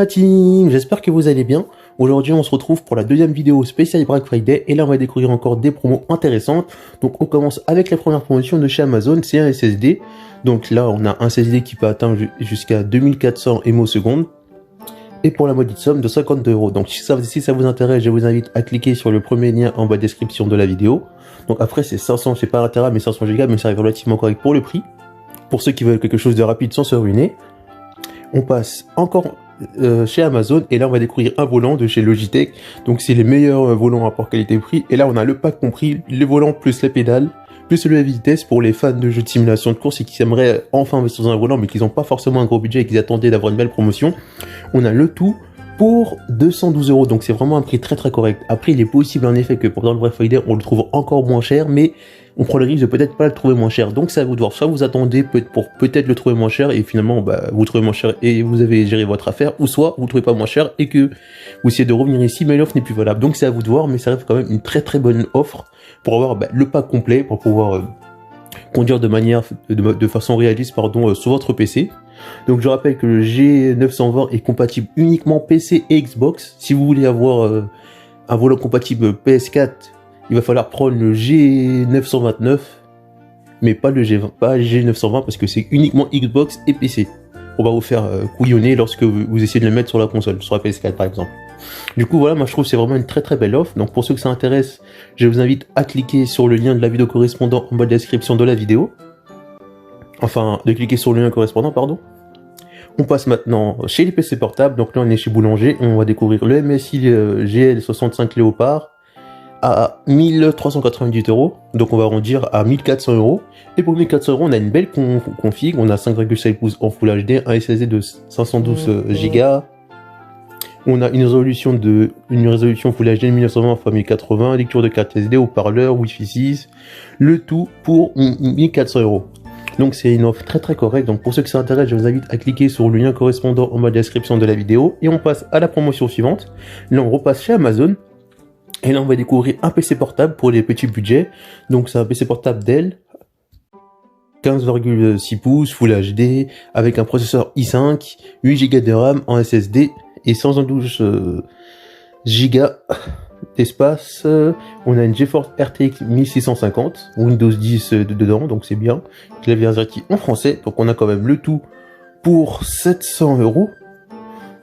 la team, j'espère que vous allez bien. Aujourd'hui on se retrouve pour la deuxième vidéo spéciale Black Friday et là on va découvrir encore des promos intéressantes. Donc on commence avec la première promotion de chez Amazon, c'est un SSD. Donc là on a un SSD qui peut atteindre jusqu'à 2400 MO secondes. Et pour la modique somme de 50 €. Donc si ça vous intéresse, je vous invite à cliquer sur le premier lien en bas de description de la vidéo. Donc après c'est 500, c'est pas un Tera mais 500 Go, mais ça arrive relativement correct pour le prix. Pour ceux qui veulent quelque chose de rapide sans se ruiner. On passe encore chez Amazon et là on va découvrir un volant de chez Logitech. Donc c'est les meilleurs volants rapport qualité-prix. Et là on a le pack compris, le volant plus les pédales, plus le vitesse pour les fans de jeux de simulation de course et qui aimeraient enfin investir dans un volant mais qui n'ont pas forcément un gros budget et qui attendaient d'avoir une belle promotion. On a le tout pour 212 €, donc c'est vraiment un prix très correct. Après il est possible en effet que pendant le Black Friday on le trouve encore moins cher, mais on prend le risque de peut-être pas le trouver moins cher. Donc c'est à vous de voir, soit vous attendez pour peut-être le trouver moins cher et finalement vous trouvez moins cher et vous avez géré votre affaire, ou soit vous trouvez pas moins cher et que vous essayez de revenir ici mais l'offre n'est plus valable. Donc c'est à vous de voir, mais ça reste quand même une très bonne offre pour avoir le pack complet, pour pouvoir conduire de façon réaliste sur votre PC. Donc je rappelle que le G920 est compatible uniquement PC et Xbox. Si vous voulez avoir un volant compatible PS4, il va falloir prendre le G929, mais pas le G920 parce que c'est uniquement Xbox et PC. On va vous faire couillonner lorsque vous essayez de le mettre sur la console, sur la PS4 par exemple. Du coup voilà, moi je trouve que c'est vraiment une très belle offre. Donc pour ceux que ça intéresse, je vous invite à cliquer sur le lien de la vidéo correspondant en bas de la description de la vidéo. Enfin, de cliquer sur le lien correspondant, pardon. On passe maintenant chez les PC portables. Donc là on est chez Boulanger, on va découvrir le MSI GL65 Léopard à 1398 €, donc on va arrondir à 1400 €. Et pour 1400 €, on a une belle config, on a 5,7 pouces en Full HD, un SSD de 512 Go, on a une résolution Full HD de 1920 x 1080, lecture de carte SD, haut-parleur, Wi-Fi 6, le tout pour 1400 €. Donc c'est une offre très correcte. Donc pour ceux que ça intéresse, je vous invite à cliquer sur le lien correspondant en bas de la description de la vidéo. Et on passe à la promotion suivante. Là on repasse chez Amazon. Et là, on va découvrir un PC portable pour les petits budgets. Donc, c'est un PC portable Dell, 15,6 pouces, Full HD, avec un processeur i5, 8 Go de RAM en SSD et 112 Go d'espace. On a une GeForce RTX 1650, Windows 10 dedans, donc c'est bien. Clavier AZERTY en français, donc on a quand même le tout pour 700 €.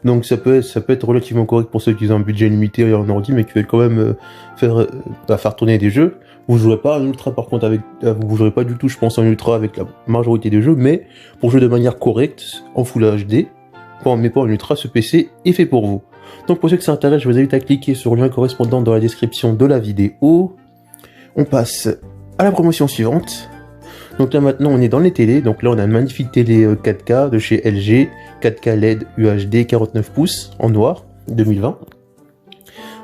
Donc ça peut être relativement correct pour ceux qui ont un budget limité en ordi mais qui veulent quand même faire tourner des jeux. Vous jouerez pas en ultra par contre vous jouerez pas du tout je pense en ultra avec la majorité des jeux, mais pour jouer de manière correcte en Full HD, mais pas en ultra, ce PC est fait pour vous. Donc pour ceux que ça intéresse, je vous invite à cliquer sur le lien correspondant dans la description de la vidéo. On passe à la promotion suivante. Donc là maintenant on est dans les télés, donc là on a une magnifique télé 4K de chez LG, 4K LED UHD 49 pouces en noir 2020.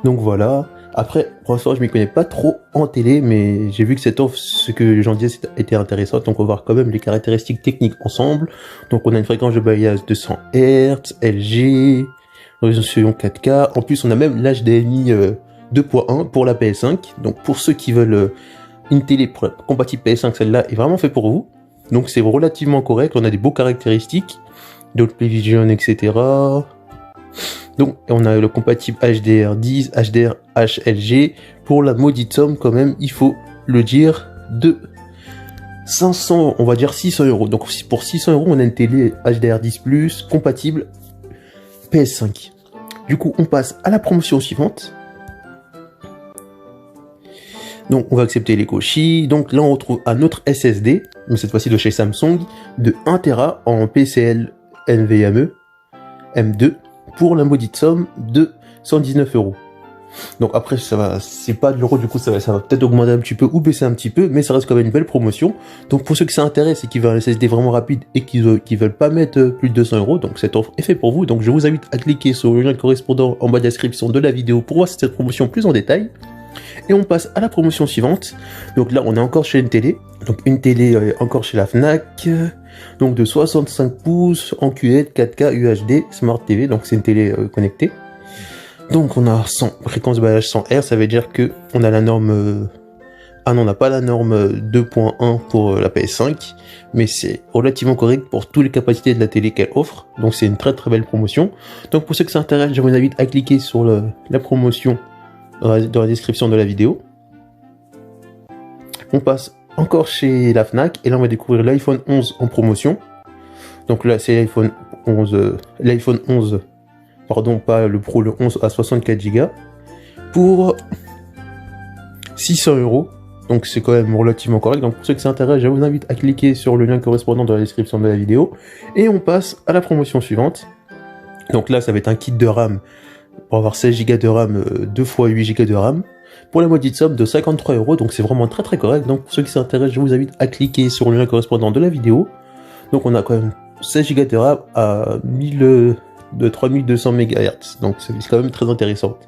Donc voilà, après pour l'instant je m'y connais pas trop en télé, mais j'ai vu que cette offre, ce que les gens disaient était intéressante, donc on va voir quand même les caractéristiques techniques ensemble. Donc on a une fréquence de balayage 200 Hz, LG, résolution 4K, en plus on a même l'HDMI 2.1 pour la PS5, donc pour ceux qui veulent une télé compatible PS5, celle-là est vraiment fait pour vous. Donc c'est relativement correct, on a des beaux caractéristiques, Dolby Vision, etc. Donc on a le compatible HDR10, HDR HLG, pour la maudite somme quand même, il faut le dire, de 500, on va dire 600 €. Donc pour 600 €, on a une télé HDR10+, compatible PS5. Du coup on passe à la promotion suivante. Donc on va accepter les cochis. Donc là on retrouve un autre SSD, mais cette fois-ci de chez Samsung, de 1 Tera en PCL NVMe M2 pour la maudite somme de 119 €. Donc après c'est pas de l'euro, du coup ça va peut-être augmenter un petit peu ou baisser un petit peu, mais ça reste quand même une belle promotion. Donc pour ceux que ça intéresse et qui veulent un SSD vraiment rapide et qui veulent pas mettre plus de 200 €, donc cette offre est faite pour vous. Donc je vous invite à cliquer sur le lien correspondant en bas de la description de la vidéo pour voir cette promotion plus en détail. Et on passe à la promotion suivante. Donc là on est encore chez une télé, donc une télé encore chez la Fnac, donc de 65 pouces en QLED 4K UHD Smart TV, donc c'est une télé connectée. Donc on a fréquence de balayage 100 Hz, ça veut dire que on a la norme Ah non, on n'a pas la norme 2.1 pour la PS5, mais c'est relativement correct pour toutes les capacités de la télé qu'elle offre, donc c'est une très très belle promotion. Donc pour ceux que ça intéresse, je vous invite à cliquer sur la promotion dans la description de la vidéo. On passe encore chez la Fnac, et là on va découvrir l'iPhone 11 en promotion. Donc là c'est l'iPhone 11, pardon, pas le Pro, le 11 à 64 Go, pour 600 €. Donc c'est quand même relativement correct. Donc pour ceux que ça intéresse, je vous invite à cliquer sur le lien correspondant dans la description de la vidéo. Et on passe à la promotion suivante. Donc là ça va être un kit de RAM pour avoir 16 Go de RAM, 2 x 8 Go de RAM, pour la moitié de somme de 53 €. Donc c'est vraiment très très correct. Donc pour ceux qui s'intéressent, je vous invite à cliquer sur le lien correspondant de la vidéo. Donc on a quand même 16 Go de RAM à 3200 MHz. Donc c'est quand même très intéressant.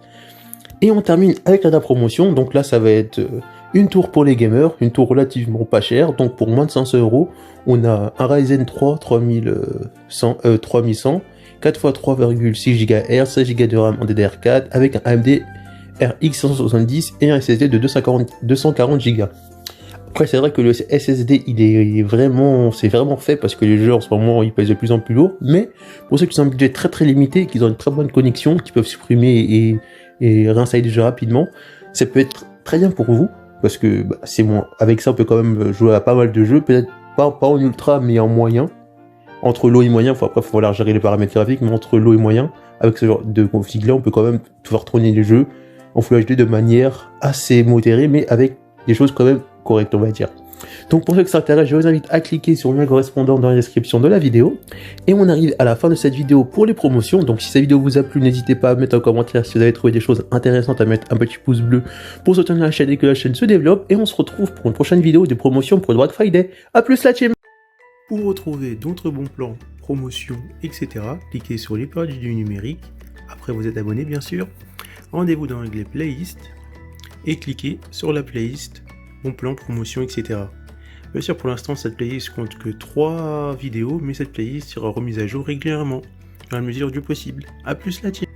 Et on termine avec la promotion. Donc là ça va être une tour pour les gamers, une tour relativement pas chère, donc pour moins de 500 €, on a un Ryzen 3 3100, 4 x 3,6 GHz, 16 Go de RAM en DDR4, avec un AMD RX 570 et un SSD de 240 Go. Après c'est vrai que le SSD c'est vraiment fait parce que les jeux en ce moment ils pèsent de plus en plus lourd, mais pour ceux qui ont un budget très très limité, qui ont une très bonne connexion, qui peuvent supprimer et réinstaller des jeux rapidement, ça peut être très bien pour vous. Parce que c'est bon, avec ça on peut quand même jouer à pas mal de jeux, peut-être pas en ultra mais en moyen, entre low et moyen. Après il faut falloir gérer les paramètres graphiques, mais entre low et moyen, avec ce genre de config là on peut quand même pouvoir tourner les jeux en Full HD de manière assez modérée, mais avec des choses quand même correctes, on va dire. Donc pour ceux qui s'intéressent, je vous invite à cliquer sur le lien correspondant dans la description de la vidéo. Et on arrive à la fin de cette vidéo pour les promotions. Donc si cette vidéo vous a plu, n'hésitez pas à mettre un commentaire si vous avez trouvé des choses intéressantes, à mettre un petit pouce bleu pour soutenir la chaîne et que la chaîne se développe. Et on se retrouve pour une prochaine vidéo de promotion pour le Black Friday. A plus la team. Pour retrouver d'autres bons plans, promotions, etc., cliquez sur les pages du numérique. Après vous êtes abonné bien sûr. Rendez-vous dans l'onglet playlist et cliquez sur la playlist bon plan, promotion, etc. Bien sûr, pour l'instant, cette playlist compte que 3 vidéos, mais cette playlist sera remise à jour régulièrement, dans la mesure du possible. A plus la team.